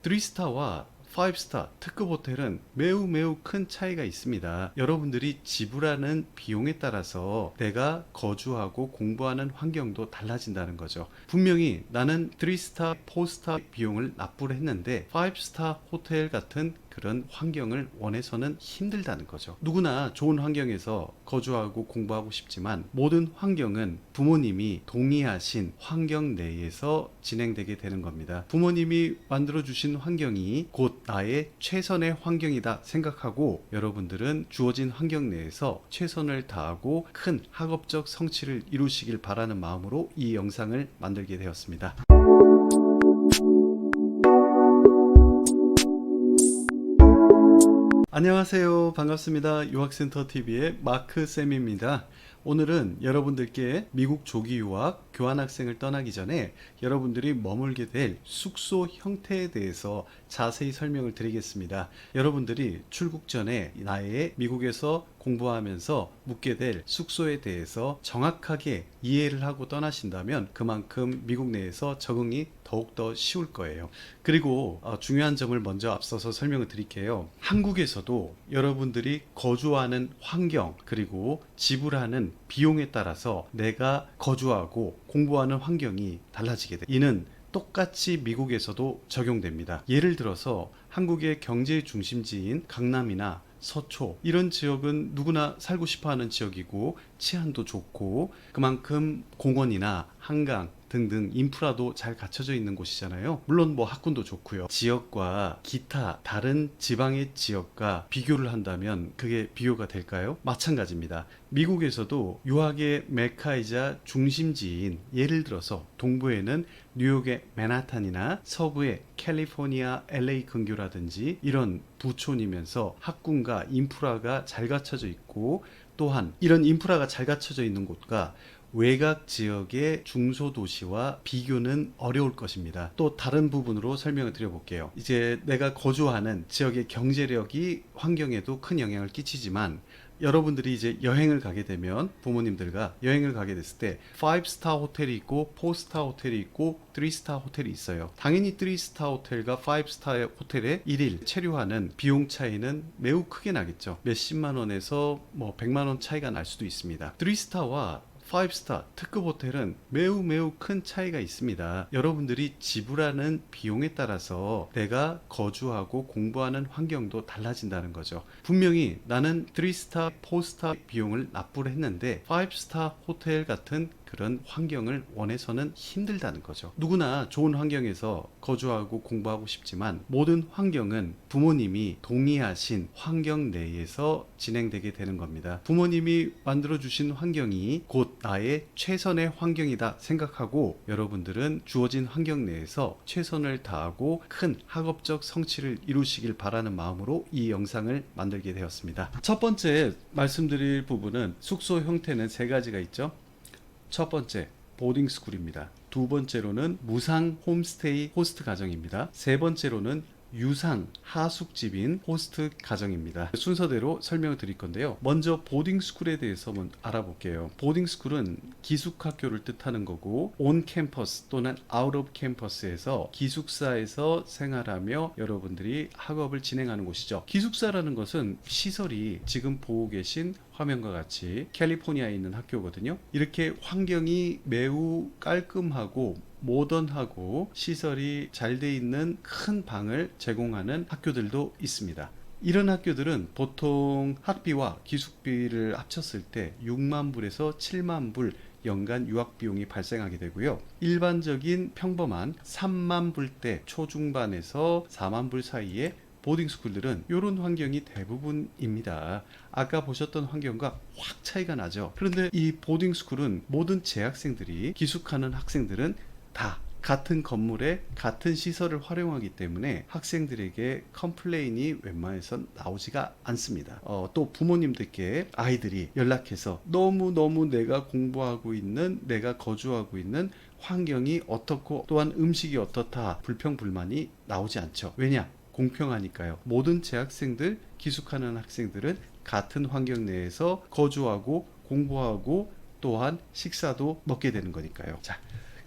3스타와 5스타 특급 호텔은 매우 큰 차이가 있습니다. 여러분들이 지불하는 비용에 따라서 내가 거주하고 공부하는 환경도 달라진다는 거죠. 분명히 나는 3스타, 4스타 비용을 납부를 했는데 5스타 호텔 같은 그런 환경을 원해서는 힘들다는 거죠. 누구나 좋은 환경에서 거주하고 공부하고 싶지만 모든 환경은 부모님이 동의하신 환경 내에서 진행되게 되는 겁니다. 부모님이 만들어주신 환경이 곧 나의 최선의 환경이다 생각하고 여러분들은 주어진 환경 내에서 최선을 다하고 큰 학업적 성취를 이루시길 바라는 마음으로 이 영상을 만들게 되었습니다. 안녕하세요. 반갑습니다. 유학센터TV의 마크쌤입니다. 오늘은 여러분들께 미국 조기 유학 교환학생을 떠나기 전에 여러분들이 머물게 될 숙소 형태에 대해서 자세히 설명을 드리겠습니다. 여러분들이 출국 전에 나의 미국에서 공부하면서 묵게 될 숙소에 대해서 정확하게 이해를 하고 떠나신다면 그만큼 미국 내에서 적응이 더욱더 쉬울 거예요. 그리고 중요한 점을 먼저 앞서서 설명을 드릴게요. 한국에서도 여러분들이 거주하는 환경 그리고 지불하는 비용에 따라서 내가 거주하고 공부하는 환경이 달라지게 돼요. 이는 똑같이 미국에서도 적용됩니다. 예를 들어서 한국의 경제 중심지인 강남이나 서초 이런 지역은 누구나 살고 싶어하는 지역이고 치안도 좋고 그만큼 공원이나 한강 등등 인프라도 잘 갖춰져 있는 곳이잖아요. 물론 학군도 좋고요. 지역과 기타 다른 지방의 지역과 비교를 한다면 그게 비교가 될까요? 마찬가지입니다. 미국에서도 유학의 메카이자 중심지인 예를 들어서 동부에는 뉴욕의 맨하탄이나 서부의 캘리포니아 LA 근교라든지 이런 부촌이면서 학군과 인프라가 잘 갖춰져 있고 또한 이런 인프라가 잘 갖춰져 있는 곳과 외곽 지역의 중소도시와 비교는 어려울 것입니다. 또 다른 부분으로 설명을 드려볼게요. 이제 내가 거주하는 지역의 경제력이 환경에도 큰 영향을 끼치지만 여러분들이 이제 여행을 가게 되면 부모님들과 여행을 가게 됐을 때 5스타 호텔이 있고 4스타 호텔이 있고 3스타 호텔이 있어요. 당연히 3스타 호텔과 5스타 호텔의 1일 체류하는 비용 차이는 매우 크게 나겠죠. 몇십만 원에서 100만 원 차이가 날 수도 있습니다. 3스타와 5스타 특급 호텔은 매우 큰 차이가 있습니다. 여러분들이 지불하는 비용에 따라서 내가 거주하고 공부하는 환경도 달라진다는 거죠. 분명히 나는 3스타, 4스타 비용을 납부를 했는데 5스타 호텔 같은 그런 환경을 원해서는 힘들다는 거죠. 누구나 좋은 환경에서 거주하고 공부하고 싶지만 모든 환경은 부모님이 동의하신 환경 내에서 진행되게 되는 겁니다. 부모님이 만들어주신 환경이 곧 나의 최선의 환경이다 생각하고 여러분들은 주어진 환경 내에서 최선을 다하고 큰 학업적 성취를 이루시길 바라는 마음으로 이 영상을 만들게 되었습니다. 첫 번째 말씀드릴 부분은 숙소 형태는 세 가지가 있죠. 첫 번째, 보딩스쿨입니다. 두 번째로는 무상 홈스테이 호스트 가정입니다. 세 번째로는 유상 하숙집인 호스트 가정입니다. 순서대로 설명을 드릴 건데요. 먼저 보딩스쿨에 대해서 한번 알아볼게요. 보딩스쿨은 기숙학교를 뜻하는 거고 온 캠퍼스 또는 아웃 오브 캠퍼스에서 기숙사에서 생활하며 여러분들이 학업을 진행하는 곳이죠. 기숙사라는 것은 시설이 지금 보고 계신 화면과 같이 캘리포니아에 있는 학교거든요. 이렇게 환경이 매우 깔끔하고 모던하고 시설이 잘 돼 있는 큰 방을 제공하는 학교들도 있습니다. 이런 학교들은 보통 학비와 기숙비를 합쳤을 때 6만 불에서 7만 불 연간 유학 비용이 발생하게 되고요. 일반적인 평범한 3만 불대 초중반에서 4만 불 사이에 보딩스쿨들은 이런 환경이 대부분입니다. 아까 보셨던 환경과 확 차이가 나죠. 그런데 이 보딩스쿨은 모든 재학생들이 기숙하는 학생들은 다 같은 건물에 같은 시설을 활용하기 때문에 학생들에게 컴플레인이 웬만해선 나오지가 않습니다. 또 부모님들께 아이들이 연락해서 너무 내가 공부하고 있는 내가 거주하고 있는 환경이 어떻고 또한 음식이 어떻다 불평불만이 나오지 않죠. 왜냐? 공평하니까요. 모든 재학생들, 기숙하는 학생들은 같은 환경 내에서 거주하고 공부하고 또한 식사도 먹게 되는 거니까요. 자,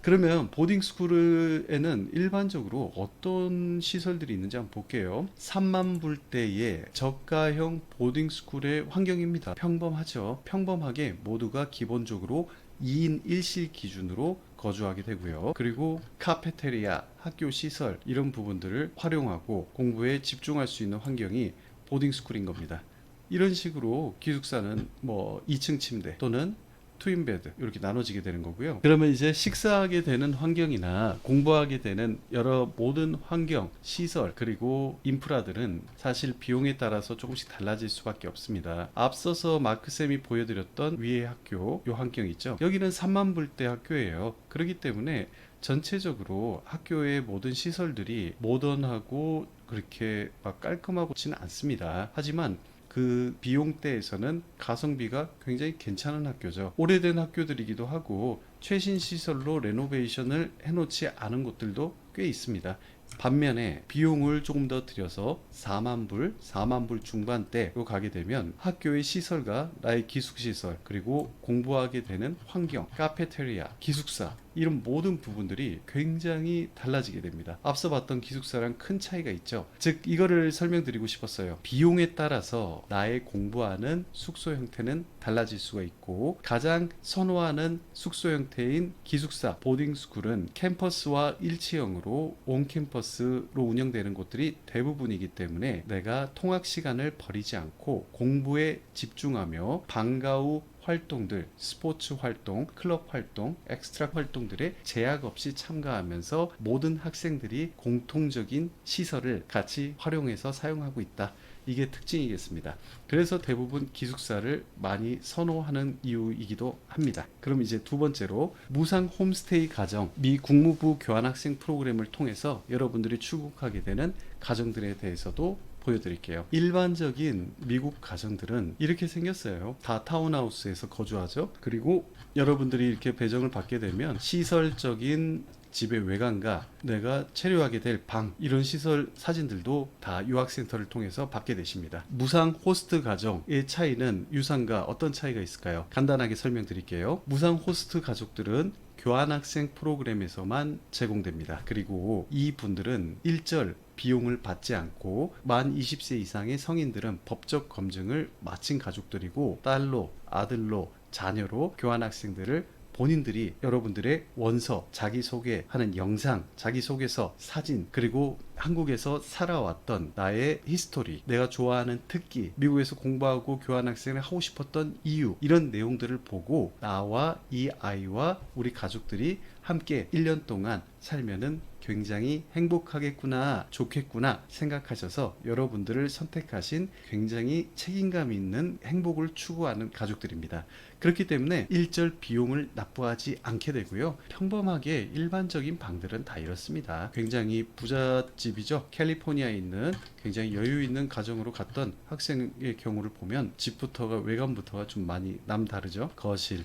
그러면 보딩스쿨에는 일반적으로 어떤 시설들이 있는지 한번 볼게요. 3만 불대의 저가형 보딩스쿨의 환경입니다. 평범하죠. 평범하게 모두가 기본적으로 2인 1실 기준으로 거주하게 되고요. 그리고 카페테리아, 학교 시설 이런 부분들을 활용하고 공부에 집중할 수 있는 환경이 보딩스쿨인 겁니다. 이런 식으로 기숙사는 뭐 2층 침대 또는 트윈베드 이렇게 나눠지게 되는 거고요. 그러면 이제 식사하게 되는 환경이나 공부하게 되는 여러 모든 환경, 시설 그리고 인프라들은 사실 비용에 따라서 조금씩 달라질 수밖에 없습니다. 앞서서 마크쌤이 보여드렸던 위의 학교 요 환경 있죠. 여기는 3만 불대 학교예요. 그렇기 때문에 전체적으로 학교의 모든 시설들이 모던하고 그렇게 막 깔끔하지는 않습니다. 하지만 그 비용대에서는 가성비가 굉장히 괜찮은 학교죠. 오래된 학교들이기도 하고 최신 시설로 레노베이션을 해놓지 않은 곳들도 꽤 있습니다. 반면에 비용을 조금 더 들여서 4만 불 중반대로 가게 되면 학교의 시설과 나의 기숙시설 그리고 공부하게 되는 환경, 카페테리아, 기숙사 이런 모든 부분들이 굉장히 달라지게 됩니다. 앞서 봤던 기숙사랑 큰 차이가 있죠. 즉 이거를 설명드리고 싶었어요. 비용에 따라서 나의 공부하는 숙소 형태는 달라질 수가 있고 가장 선호하는 숙소 형태인 기숙사, 보딩스쿨은 캠퍼스와 일치형으로 온캠퍼스로 운영되는 곳들이 대부분이기 때문에 내가 통학 시간을 버리지 않고 공부에 집중하며 방과 후 활동들, 스포츠 활동, 클럽 활동, 엑스트라 활동들에 제약 없이 참가하면서 모든 학생들이 공통적인 시설을 같이 활용해서 사용하고 있다. 이게 특징이겠습니다. 그래서 대부분 기숙사를 많이 선호하는 이유이기도 합니다. 그럼 이제 두 번째로 무상 홈스테이 가정, 미 국무부 교환학생 프로그램을 통해서 여러분들이 출국하게 되는 가정들에 대해서도 보여드릴게요. 일반적인 미국 가정들은 이렇게 생겼어요. 다 타운하우스에서 거주하죠. 그리고 여러분들이 이렇게 배정을 받게 되면 시설적인 집의 외관과 내가 체류하게 될 방 이런 시설 사진들도 다 유학센터를 통해서 받게 되십니다. 무상 호스트 가정의 차이는 유상과 어떤 차이가 있을까요? 간단하게 설명드릴게요. 무상 호스트 가족들은 교환학생 프로그램에서만 제공됩니다. 그리고 이 분들은 일절 비용을 받지 않고 만 20세 이상의 성인들은 법적 검증을 마친 가족들이고 딸로, 아들로, 자녀로 교환학생들을 본인들이 여러분들의 원서, 자기소개하는 영상, 자기소개서, 사진, 그리고 한국에서 살아왔던 나의 히스토리, 내가 좋아하는 특기, 미국에서 공부하고 교환학생을 하고 싶었던 이유, 이런 내용들을 보고 나와 이 아이와 우리 가족들이 함께 1년 동안 살면은 굉장히 행복하겠구나, 좋겠구나 생각하셔서 여러분들을 선택하신 굉장히 책임감 있는 행복을 추구하는 가족들입니다. 그렇기 때문에 일절 비용을 납부하지 않게 되고요. 평범하게 일반적인 방들은 다 이렇습니다. 굉장히 부잣집이죠. 캘리포니아에 있는 굉장히 여유 있는 가정으로 갔던 학생의 경우를 보면 집부터가 외관부터가 좀 많이 남다르죠. 거실,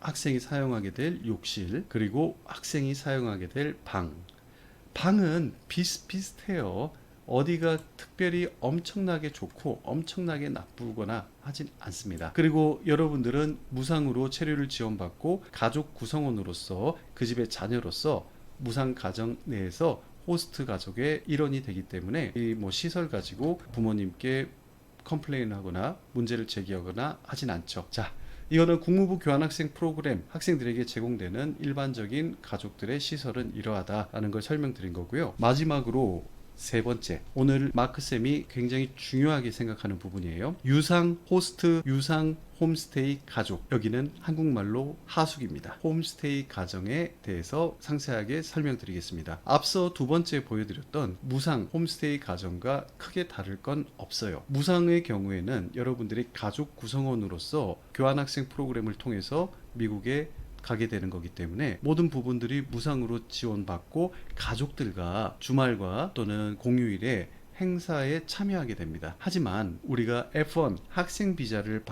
학생이 사용하게 될 욕실, 그리고 학생이 사용하게 될 방. 방은 비슷비슷해요. 어디가 특별히 엄청나게 좋고 엄청나게 나쁘거나 하진 않습니다. 그리고 여러분들은 무상으로 체류를 지원받고 가족 구성원으로서 그 집의 자녀로서 무상 가정 내에서 호스트 가족의 일원이 되기 때문에 이 뭐 시설 가지고 부모님께 컴플레인하거나 문제를 제기하거나 하진 않죠. 자, 이거는 국무부 교환학생 프로그램 학생들에게 제공되는 일반적인 가족들의 시설은 이러하다라는 걸 설명드린 거고요. 마지막으로 세 번째, 오늘 마크쌤이 굉장히 중요하게 생각하는 부분이에요. 유상 호스트, 유상 홈스테이 가족. 여기는 한국말로 하숙입니다. 홈스테이 가정에 대해서 상세하게 설명드리겠습니다. 앞서 두 번째 보여드렸던 무상 홈스테이 가정과 크게 다를 건 없어요. 무상의 경우에는 여러분들이 가족 구성원으로서 교환학생 프로그램을 통해서 미국에 가게 되는 거기 때문에 모든 부분들이 무상으로 지원받고 가족들과 주말과 또는 공휴일에 행사에 참여하게 됩니다. 하지만 우리가 F1 학생 비자를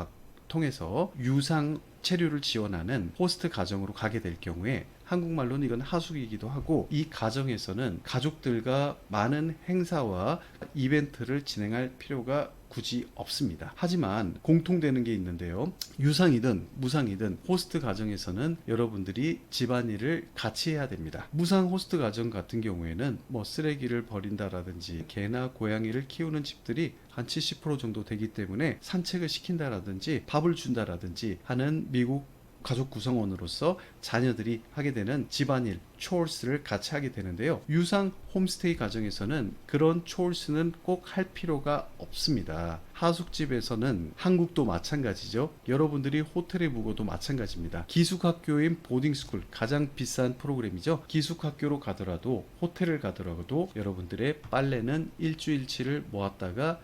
통해서 유상 체류를 지원하는 호스트 가정으로 가게 될 경우에 한국말로는 이건 하숙이기도 하고, 이 가정에서는 가족들과 많은 행사와 이벤트를 진행할 필요가 굳이 없습니다. 하지만 공통되는 게 있는데요. 유상이든 무상이든 호스트 가정에서는 여러분들이 집안일을 같이 해야 됩니다. 무상 호스트 가정 같은 경우에는 뭐 쓰레기를 버린다라든지 개나 고양이를 키우는 집들이 한 70% 정도 되기 때문에 산책을 시킨다라든지 밥을 준다라든지 하는 미국 가족 구성원으로서 자녀들이 하게 되는 집안일, chores,를 같이 하게 되는데요. 유상 홈스테이 가정에서는 그런 chores는 꼭 할 필요가 없습니다. 하숙집에서는 한국도 마찬가지죠. 여러분들이 호텔에 묵어도 마찬가지입니다. 기숙학교인 보딩스쿨, 가장 비싼 프로그램이죠. 기숙학교로 가더라도, 호텔을 가더라도 여러분들의 빨래는 일주일치를 모았다가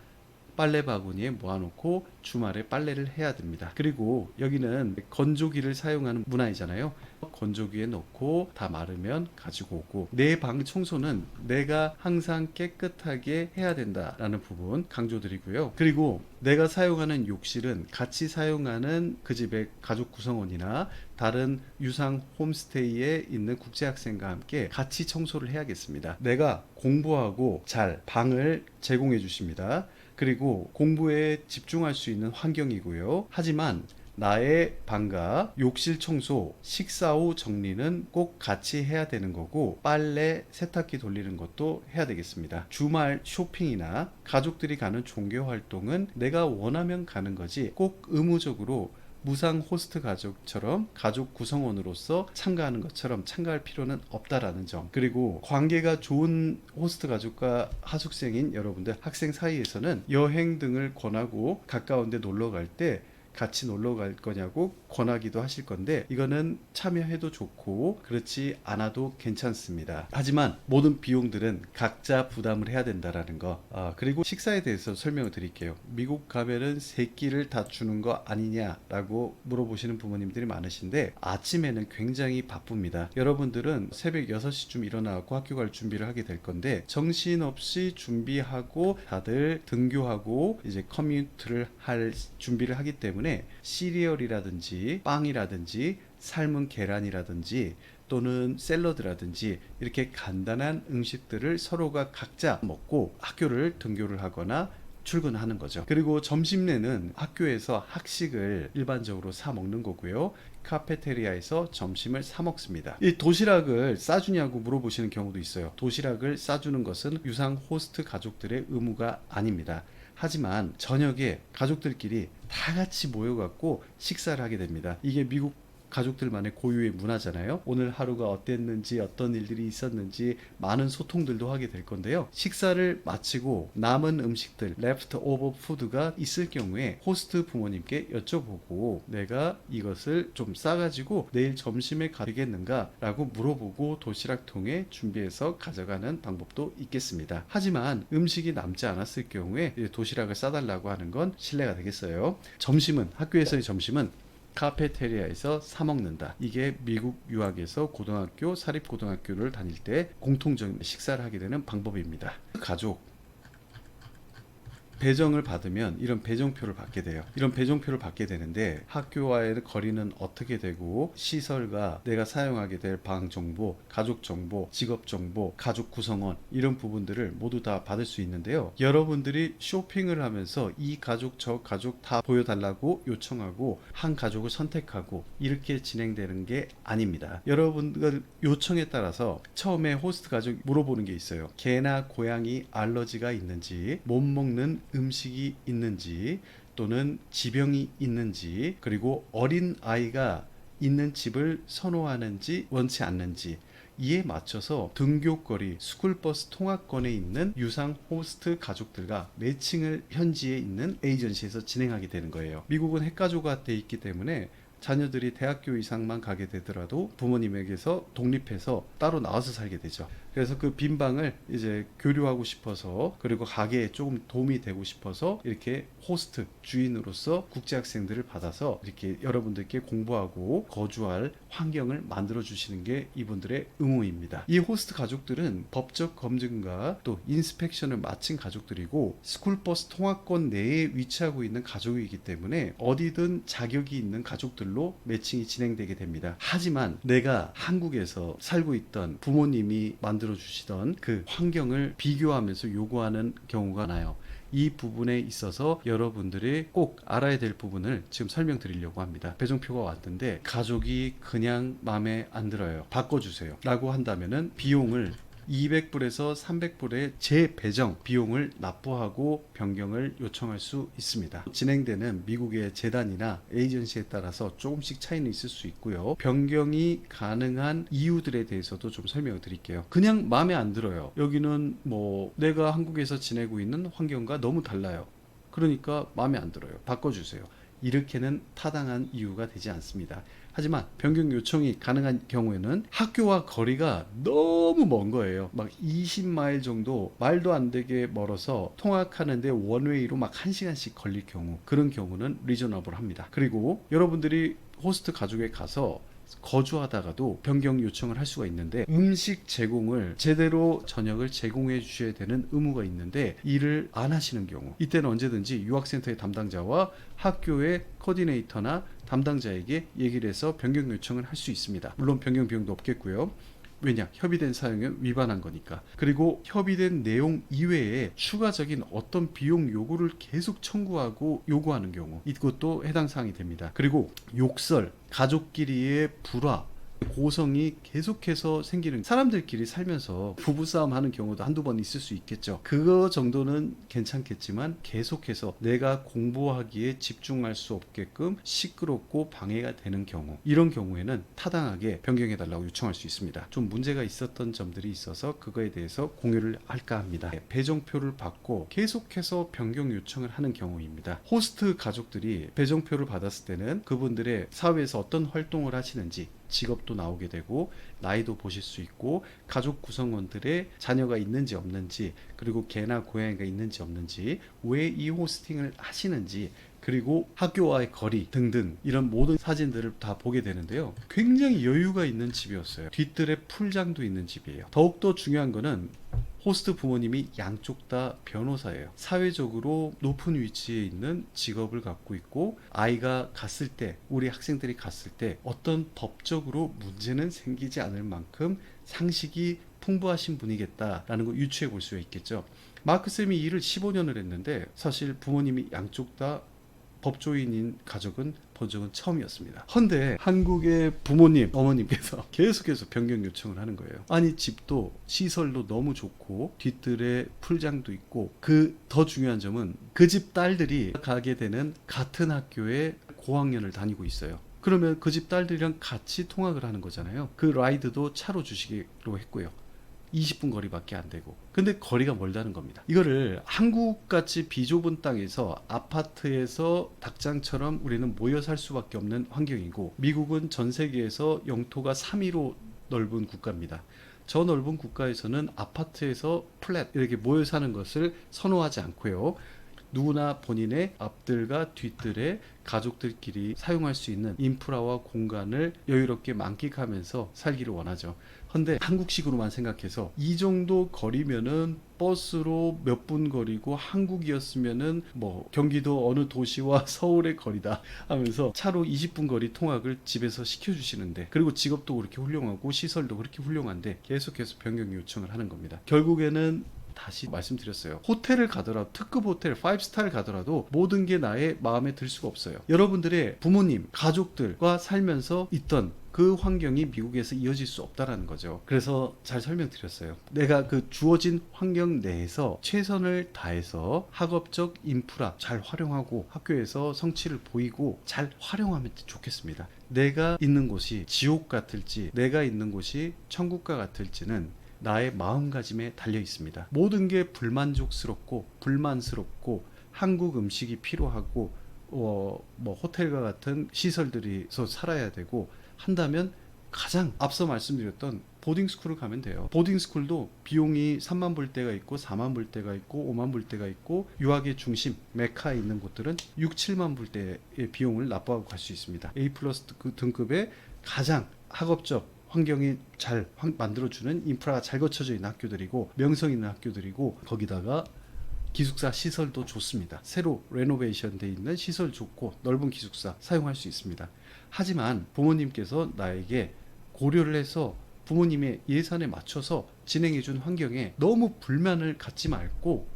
빨래 바구니에 모아놓고 주말에 빨래를 해야 됩니다. 그리고 여기는 건조기를 사용하는 문화이잖아요. 건조기에 넣고 다 마르면 가지고 오고, 내 방 청소는 내가 항상 깨끗하게 해야 된다라는 부분 강조드리고요. 그리고 내가 사용하는 욕실은 같이 사용하는 그 집의 가족 구성원이나 다른 유상 홈스테이에 있는 국제학생과 함께 같이 청소를 해야겠습니다. 내가 공부하고 잘 방을 제공해 주십니다. 그리고 공부에 집중할 수 있는 환경이고요. 하지만 나의 방과 욕실 청소, 식사 후 정리는 꼭 같이 해야 되는 거고, 빨래, 세탁기 돌리는 것도 해야 되겠습니다. 주말 쇼핑이나 가족들이 가는 종교 활동은 내가 원하면 가는 거지, 꼭 의무적으로 무상 호스트 가족처럼 가족 구성원으로서 참가하는 것처럼 참가할 필요는 없다라는 점. 그리고 관계가 좋은 호스트 가족과 하숙생인 여러분들, 학생 사이에서는 여행 등을 권하고 가까운 데 놀러 갈 때 같이 놀러 갈 거냐고 권하기도 하실 건데, 이거는 참여해도 좋고 그렇지 않아도 괜찮습니다. 하지만 모든 비용들은 각자 부담을 해야 된다라는 거. 그리고 식사에 대해서 설명을 드릴게요. 미국 가면은 세 끼를 다 주는 거 아니냐라고 물어보시는 부모님들이 많으신데, 아침에는 굉장히 바쁩니다. 여러분들은 새벽 6시쯤 일어나고 학교 갈 준비를 하게 될 건데, 정신없이 준비하고 다들 등교하고 이제 커뮤니티를 할 준비를 하기 때문에 시리얼이라든지 빵이라든지 삶은 계란이라든지 또는 샐러드라든지 이렇게 간단한 음식들을 서로가 각자 먹고 학교를 등교를 하거나 출근하는 거죠. 그리고 점심내는 학교에서 학식을 일반적으로 사 먹는 거고요. 카페테리아에서 점심을 사 먹습니다. 이 도시락을 싸주냐고 물어보시는 경우도 있어요. 도시락을 싸주는 것은 유상 호스트 가족들의 의무가 아닙니다. 하지만 저녁에 가족들끼리 다 같이 모여갖고 식사를 하게 됩니다. 이게 미국 가족들만의 고유의 문화잖아요. 오늘 하루가 어땠는지, 어떤 일들이 있었는지 많은 소통들도 하게 될 건데요. 식사를 마치고 남은 음식들, leftover food가 있을 경우에 호스트 부모님께 여쭤보고, 내가 이것을 좀 싸가지고 내일 점심에 가겠는가 라고 물어보고 도시락통에 준비해서 가져가는 방법도 있겠습니다. 하지만 음식이 남지 않았을 경우에 도시락을 싸달라고 하는 건 실례가 되겠어요. 점심은, 학교에서의 점심은 카페테리아에서 사 먹는다. 이게 미국 유학에서 고등학교, 사립고등학교를 다닐 때 공통적인 식사를 하게 되는 방법입니다. 가족 배정을 받으면 이런 배정표를 받게 돼요. 이런 배정표를 받게 되는데, 학교와의 거리는 어떻게 되고, 시설과 내가 사용하게 될 방 정보, 가족 정보, 직업 정보, 가족 구성원, 이런 부분들을 모두 다 받을 수 있는데요. 여러분들이 쇼핑을 하면서 이 가족 저 가족 다 보여달라고 요청하고 한 가족을 선택하고 이렇게 진행되는 게 아닙니다. 여러분들 요청에 따라서 처음에 호스트 가족 물어보는 게 있어요. 개나 고양이 알러지가 있는지, 못 먹는 음식이 있는지, 또는 지병이 있는지, 그리고 어린 아이가 있는 집을 선호하는지 원치 않는지, 이에 맞춰서 등교거리, 스쿨버스 통학권에 있는 유상 호스트 가족들과 매칭을 현지에 있는 에이전시에서 진행하게 되는 거예요. 미국은 핵가족화 돼 있기 때문에 자녀들이 대학교 이상만 가게 되더라도 부모님에게서 독립해서 따로 나와서 살게 되죠. 그래서 그 빈 방을 이제 교류하고 싶어서, 그리고 가게에 조금 도움이 되고 싶어서 이렇게 호스트 주인으로서 국제 학생들을 받아서 이렇게 여러분들께 공부하고 거주할 환경을 만들어 주시는 게 이분들의 의무입니다. 이 호스트 가족들은 법적 검증과 또 인스펙션을 마친 가족들이고 스쿨버스 통화권 내에 위치하고 있는 가족이기 때문에 어디든 자격이 있는 가족들로 매칭이 진행되게 됩니다. 하지만 내가 한국에서 살고 있던 부모님이 만들어 주시던 그 환경을 비교하면서 요구하는 경우가 많아요. 이 부분에 있어서 여러분들이 꼭 알아야 될 부분을 지금 설명드리려고 합니다. 배정표가 왔는데 가족이 그냥 마음에 안 들어요, 바꿔주세요 라고 한다면은 비용을 200불에서 300불의 재배정 비용을 납부하고 변경을 요청할 수 있습니다. 진행되는 미국의 재단이나 에이전시에 따라서 조금씩 차이는 있을 수 있고요. 변경이 가능한 이유들에 대해서도 좀 설명을 드릴게요. 그냥 마음에 안 들어요. 여기는 뭐 내가 한국에서 지내고 있는 환경과 너무 달라요. 그러니까 마음에 안 들어요, 바꿔주세요. 이렇게는 타당한 이유가 되지 않습니다. 하지만 변경 요청이 가능한 경우에는 학교와 거리가 너무 먼 거예요. 막 20마일 정도, 말도 안 되게 멀어서 통학하는데 원웨이로 막 1시간씩 걸릴 경우, 그런 경우는 리저너블 합니다. 그리고 여러분들이 호스트 가족에 가서 거주하다가도 변경 요청을 할 수가 있는데 음식 제공을 제대로 저녁을 제공해 주셔야 되는 의무가 있는데 이를 안 하시는 경우, 이때는 언제든지 유학센터의 담당자와 학교의 코디네이터나 담당자에게 얘기를 해서 변경 요청을 할 수 있습니다. 물론 변경 비용도 없겠고요. 왜냐? 협의된 사용에 위반한 거니까. 그리고 협의된 내용 이외에 추가적인 어떤 비용 요구를 계속 청구하고 요구하는 경우, 이것도 해당 사항이 됩니다. 그리고 욕설, 가족끼리의 불화, 고성이 계속해서 생기는, 사람들끼리 살면서 부부싸움 하는 경우도 한두 번 있을 수 있겠죠. 그거 정도는 괜찮겠지만 계속해서 내가 공부하기에 집중할 수 없게끔 시끄럽고 방해가 되는 경우, 이런 경우에는 타당하게 변경해 달라고 요청할 수 있습니다. 좀 문제가 있었던 점들이 있어서 그거에 대해서 공유를 할까 합니다. 배정표를 받고 계속해서 변경 요청을 하는 경우입니다. 호스트 가족들이 배정표를 받았을 때는 그분들의 사회에서 어떤 활동을 하시는지, 직업도 나오게 되고 나이도 보실 수 있고 가족 구성원들의 자녀가 있는지 없는지, 그리고 개나 고양이가 있는지 없는지, 왜 이 호스팅을 하시는지, 그리고 학교와의 거리 등등 이런 모든 사진들을 다 보게 되는데요. 굉장히 여유가 있는 집이었어요. 뒤뜰에 풀장도 있는 집이에요. 더욱더 중요한 거는 호스트 부모님이 양쪽 다 변호사예요. 사회적으로 높은 위치에 있는 직업을 갖고 있고 아이가 갔을 때, 우리 학생들이 갔을 때 어떤 법적으로 문제는 생기지 않을 만큼 상식이 풍부하신 분이겠다라는 걸 유추해 볼 수가 있겠죠. 마크쌤이 일을 15년을 했는데 사실 부모님이 양쪽 다 법조인인 가족은 본 적은 처음이었습니다. 헌데 한국의 부모님, 어머님께서 계속해서 변경 요청을 하는 거예요. 아니 집도 시설도 너무 좋고 뒤뜰에 풀장도 있고, 그 더 중요한 점은 그 집 딸들이 가게 되는 같은 학교에 고학년을 다니고 있어요. 그러면 그 집 딸들이랑 같이 통학을 하는 거잖아요. 그 라이드도 차로 주시기로 했고요. 20분 거리밖에 안 되고, 근데 거리가 멀다는 겁니다. 이거를 한국같이 비좁은 땅에서 아파트에서 닭장처럼 우리는 모여 살 수밖에 없는 환경이고, 미국은 전 세계에서 영토가 3위로 넓은 국가입니다. 저 넓은 국가에서는 아파트에서 플랫 이렇게 모여 사는 것을 선호하지 않고요, 누구나 본인의 앞뜰과 뒤뜰에 가족들끼리 사용할 수 있는 인프라와 공간을 여유롭게 만끽하면서 살기를 원하죠. 근데 한국식으로만 생각해서 이 정도 거리면은 버스로 몇 분 거리고, 한국이었으면은 뭐 경기도 어느 도시와 서울의 거리다 하면서 차로 20분 거리 통학을 집에서 시켜주시는데, 그리고 직업도 그렇게 훌륭하고 시설도 그렇게 훌륭한데 계속해서 변경 요청을 하는 겁니다. 결국에는 다시 말씀드렸어요. 호텔을 가더라도, 특급 호텔 5스타를 가더라도 모든 게 나의 마음에 들 수가 없어요. 여러분들의 부모님, 가족들과 살면서 있던 그 환경이 미국에서 이어질 수 없다라는 거죠. 그래서 잘 설명드렸어요. 내가 그 주어진 환경 내에서 최선을 다해서 학업적 인프라 잘 활용하고 학교에서 성취를 보이고 잘 활용하면 좋겠습니다. 내가 있는 곳이 지옥 같을지 내가 있는 곳이 천국과 같을지는 나의 마음가짐에 달려 있습니다. 모든 게 불만족스럽고 불만스럽고 한국 음식이 필요하고 뭐 호텔과 같은 시설들이서 살아야 되고 한다면 가장 앞서 말씀드렸던 보딩스쿨을 가면 돼요. 보딩스쿨도 비용이 3만 불 때가 있고 4만 불 때가 있고 5만 불 때가 있고 유학의 중심 메카에 있는 곳들은 6, 7만 불 때의 비용을 납부하고 갈 수 있습니다. A 플러스 등급의 가장 학업적 환경이 잘 만들어주는 인프라가 잘 거쳐져 있는 학교들이고 명성 있는 학교들이고 거기다가 기숙사 시설도 좋습니다. 새로 레노베이션 돼 있는 시설 좋고 넓은 기숙사 사용할 수 있습니다. 하지만 부모님께서 나에게 고려를 해서 부모님의 예산에 맞춰서 진행해 준 환경에 너무 불만을 갖지 말고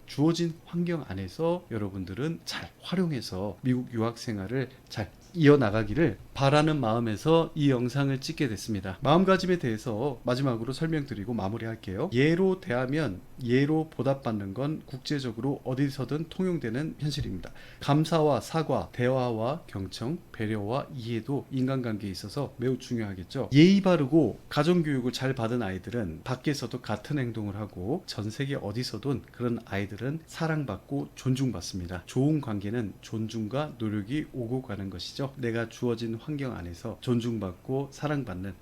주어진 환경 안에서 여러분들은 잘 활용해서 미국 유학 생활을 잘 이어나가기를 바라는 마음에서 이 영상을 찍게 됐습니다. 마음가짐에 대해서 마지막으로 설명드리고 마무리할게요. 예로 대하면 예로 보답받는 건 국제적으로 어디서든 통용되는 현실입니다. 감사와 사과, 대화와 경청, 배려와 이해도 인간관계에 있어서 매우 중요하겠죠. 예의 바르고 가정교육을 잘 받은 아이들은 밖에서도 같은 행동을 하고 전 세계 어디서든 그런 아이들은 사랑받고 존중받습니다. 좋은 관계는 존중과 노력이 오고 가는 것이죠. 내가 주어진 환경 안에서 존중받고 사랑받는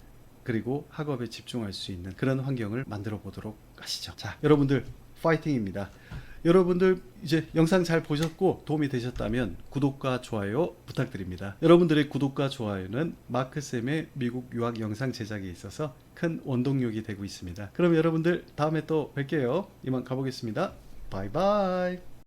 그리고 학업에 집중할 수 있는 그런 환경을 만들어 보도록 하시죠. 자, 여러분들 파이팅입니다. 여러분들 이제 영상 잘 보셨고 도움이 되셨다면 구독과 좋아요 부탁드립니다. 여러분들의 구독과 좋아요는 마크쌤의 미국 유학 영상 제작에 있어서 큰 원동력이 되고 있습니다. 그럼 여러분들 다음에 또 뵐게요. 이만 가보겠습니다. 바이바이.